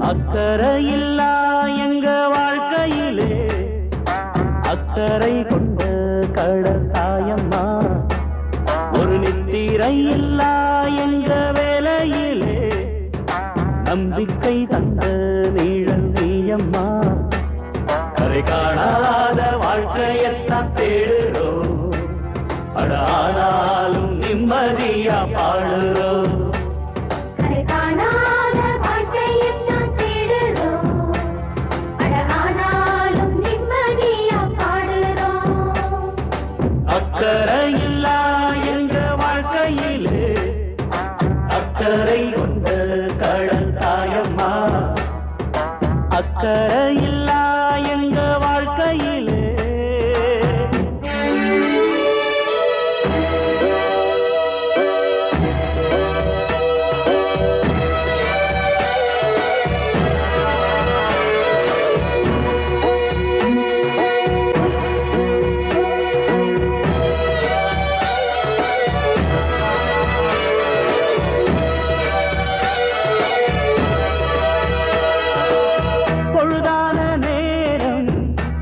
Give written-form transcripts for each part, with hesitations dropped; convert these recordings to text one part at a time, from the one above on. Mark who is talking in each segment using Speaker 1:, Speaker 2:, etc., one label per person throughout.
Speaker 1: அக்கறையில்லா எங்க வாழ்க்கையிலே அக்கறை கொண்ட கடல் தாயம்மா. ஒரு நித்திரை இல்லா எங்க வேலையிலே நம்பிக்கை தந்த நீழல் நீயம்மா. கரை காணாத வாழ்க்கையத்தான் தேடுறோம், ஆனாலும் நிம்மதியா பாடுறோம். அக்கறையில்லா எங்க வாழ்க்கையிலே அக்கறை கொண்ட கடல் தாயம்மா. அக்கறையில்லா எங்க வாழ்க்கையிலே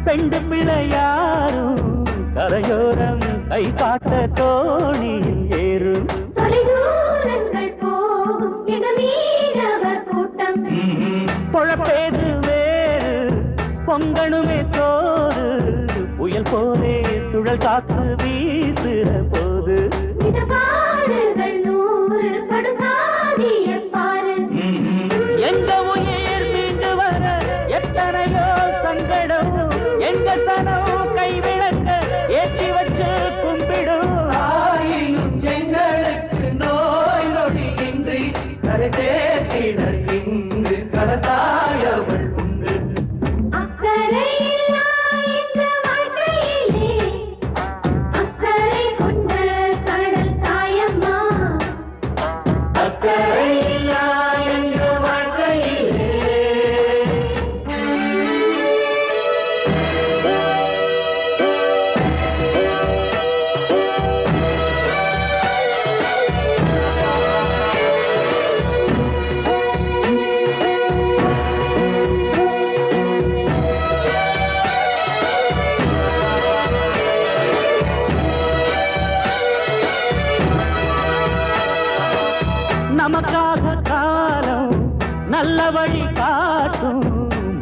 Speaker 1: பெண்டு பிள்ளையாரும் கரையோரம் கை காட்ட தோணியில் ஏறும். பொழப்பேது வேறு பொங்கணுமே சோறு, புயல் போலே சுழல் காத்து வீசுற போது எங்க உயிர் மீண்டு வர எத்தனையோ சங்கடம். எங்க சனம் கைவிளக்க ஏற்றி வச்சு கும்பிடும். ஆயினும் எங்களுக்கு நோய் நொடி இன்றி கரை சேர்த்திட இங்கு கடத்தாயவள் உண்டு.
Speaker 2: அக்கறையில்லா எங்க வாழ்க்கையிலே அக்கறை கொண்ட கடல் தாயம்மா.
Speaker 1: அக்கறையில்லா எங்க வாழ்க்கையிலே நமக்காக காலம் நல்ல வழி காட்டும்.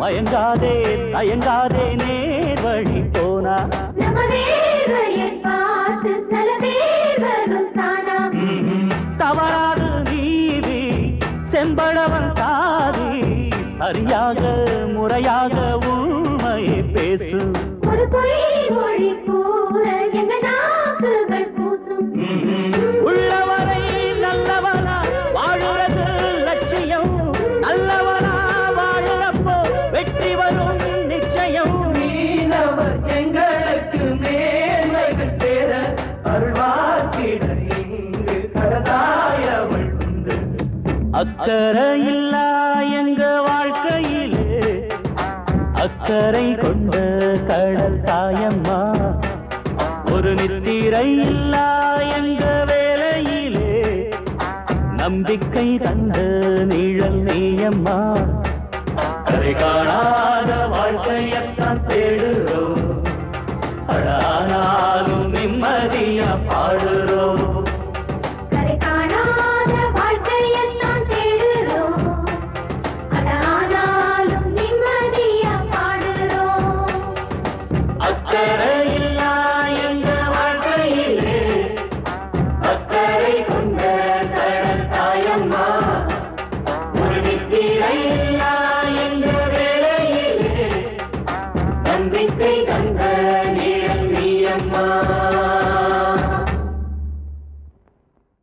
Speaker 1: மயங்காதே தயங்காதே நேர் வழி போனா தவறாது நீதி செம்படவன் சாதி. சரியாக முறையாக உண்மையை பேசும். உள்ளவரை நல்லவனா வாழுறது லட்சியம். நல்லவனா வாழுறப்போ வெற்றி வரும் நிச்சயம். மீனவர் எங்களுக்கு மேன்மைகள் சேர அருள்வாக்கிட இங்கு கடதாயவள் உண்டு. அக்கறையில்லா எங்க வாழ்க்கையிலே அக்கறை கொண்ட கடல் தாயம்மா. ஒரு நித்திரை இல்லா எங்க வேலையிலே நம்பிக்கை தந்த நீழல் நீயம்மா. கரை காணாத வாழ்க்கையத்தான் தேடுறோம், ஆனாலும் நிம்மதியா பாடுறோம்.